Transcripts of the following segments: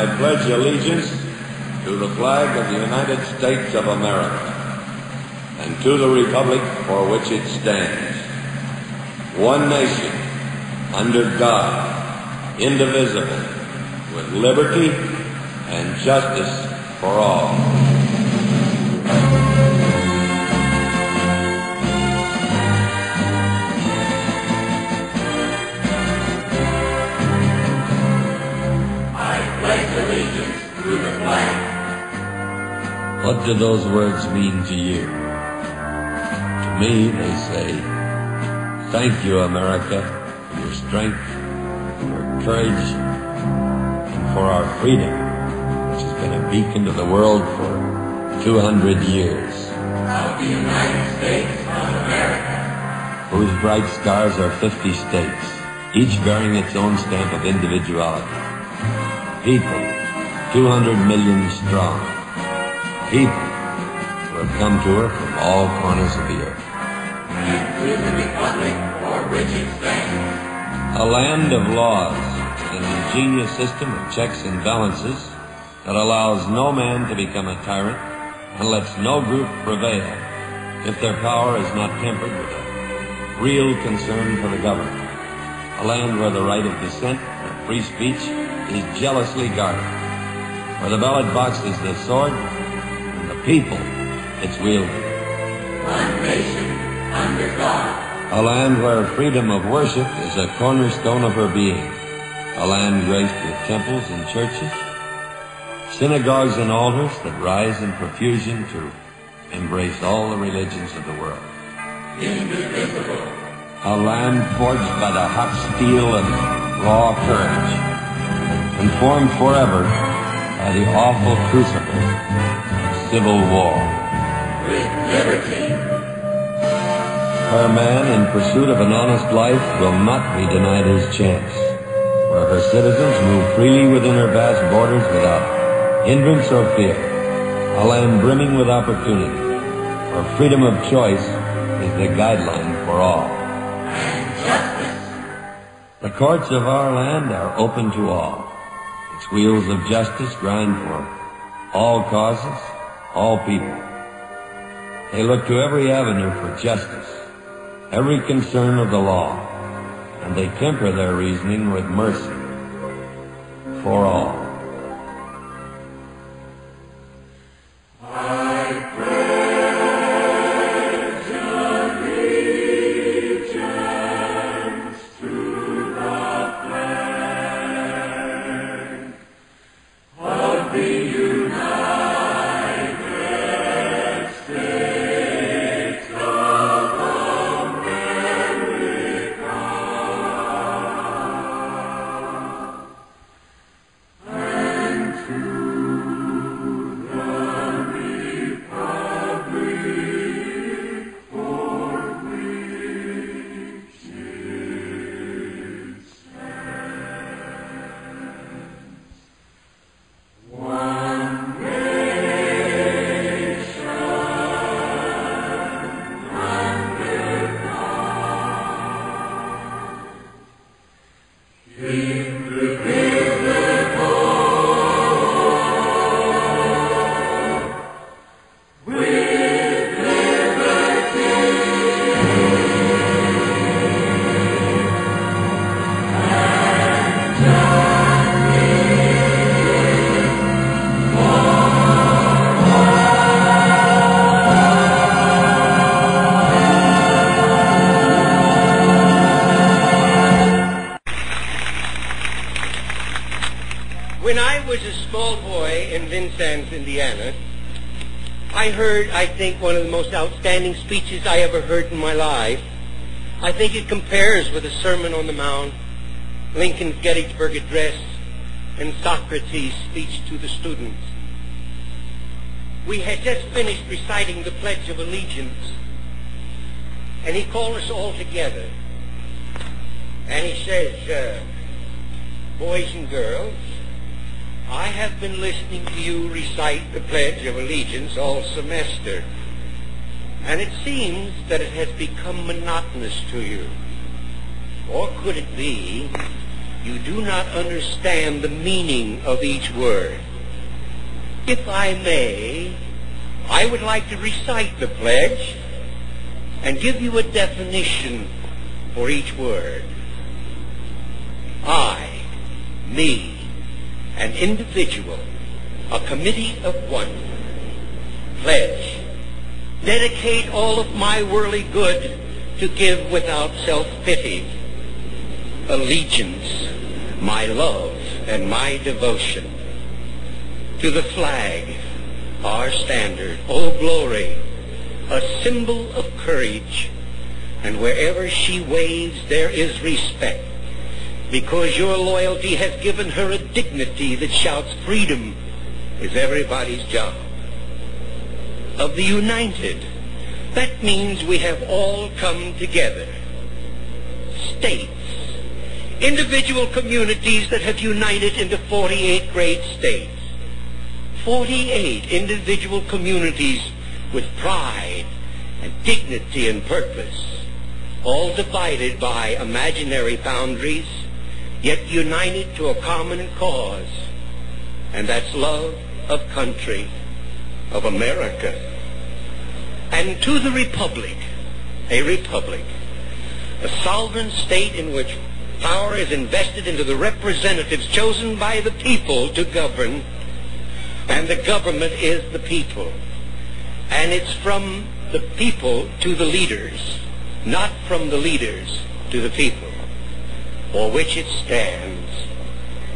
I pledge allegiance to the flag of the United States of America and to the republic for which it stands, one nation, under God, indivisible, with liberty and justice for all. What do those words mean to you? To me, they say, thank you, America, for your strength, for your courage, and for our freedom, which has been a beacon to the world for 200 years. Of the United States of America, whose bright stars are 50 states, each bearing its own stamp of individuality. People, 200 million strong. People who have come to her from all corners of the earth. And to the republic for which it stands. A land of laws, an ingenious system of checks and balances that allows no man to become a tyrant and lets no group prevail if their power is not tempered with a real concern for the governed. A land where the right of dissent and free speech is jealously guarded, where the ballot box is the sword, people, its wielding. One nation, under God. A land where freedom of worship is a cornerstone of her being. A land graced with temples and churches, synagogues and altars that rise in profusion to embrace all the religions of the world. Indivisible. A land forged by the hot steel of raw courage, and formed forever by the awful crucible civil war. With liberty. Where man, in pursuit of an honest life, will not be denied his chance. Where her citizens move freely within her vast borders without hindrance or fear. A land brimming with opportunity, where freedom of choice is the guideline for all. And justice. The courts of our land are open to all. Its wheels of justice grind for all causes, all people. They look to every avenue for justice, every concern of the law, and they temper their reasoning with mercy for all. When I was a small boy in Vincennes, Indiana, I heard, I think, one of the most outstanding speeches I ever heard in my life. I think it compares with the Sermon on the Mount, Lincoln's Gettysburg Address, and Socrates' speech to the students. We had just finished reciting the Pledge of Allegiance, and he called us all together. And he says, boys and girls, I have been listening to you recite the Pledge of Allegiance all semester, and it seems that it has become monotonous to you. Or could it be you do not understand the meaning of each word. If I may, I would like to recite the pledge and give you a definition for each word. I, me, an individual, a committee of one, pledge, dedicate all of my worldly good to give without self-pity, allegiance, my love and my devotion, to the flag, our standard, oh glory, a symbol of courage, and wherever she waves there is respect, because your loyalty has given her a dignity that shouts freedom is everybody's job. Of the united, that means we have all come together. States, individual communities that have united into 48 great states. 48 individual communities with pride and dignity and purpose, all divided by imaginary boundaries, yet united to a common cause, and that's love of country, of America. And to the republic, a sovereign state in which power is invested into the representatives chosen by the people to govern, and the government is the people. And it's from the people to the leaders, not from the leaders to the people, for which it stands.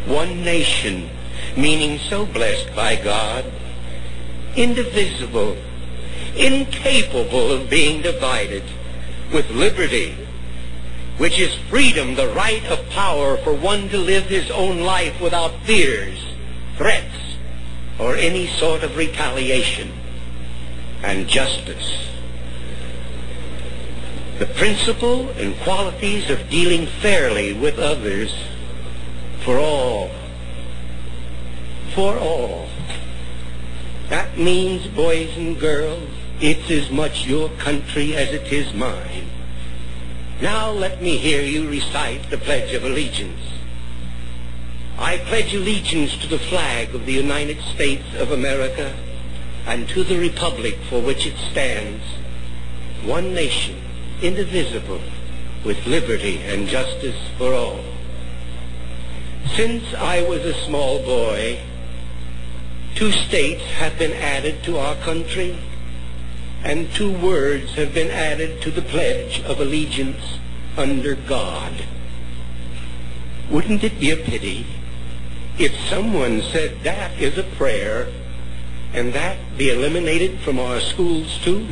One nation, meaning so blessed by God, indivisible, incapable of being divided, with liberty, which is freedom, the right of power for one to live his own life without fears, threats, or any sort of retaliation, and justice. The principle and qualities of dealing fairly with others for all. For all. That means, boys and girls, it's as much your country as it is mine. Now let me hear you recite the Pledge of Allegiance. I pledge allegiance to the flag of the United States of America and to the republic for which it stands, one nation, indivisible, with liberty and justice for all. Since I was a small boy, 2 states have been added to our country, and 2 words have been added to the Pledge of Allegiance, under God. Wouldn't it be a pity if someone said that is a prayer, and that be eliminated from our schools too?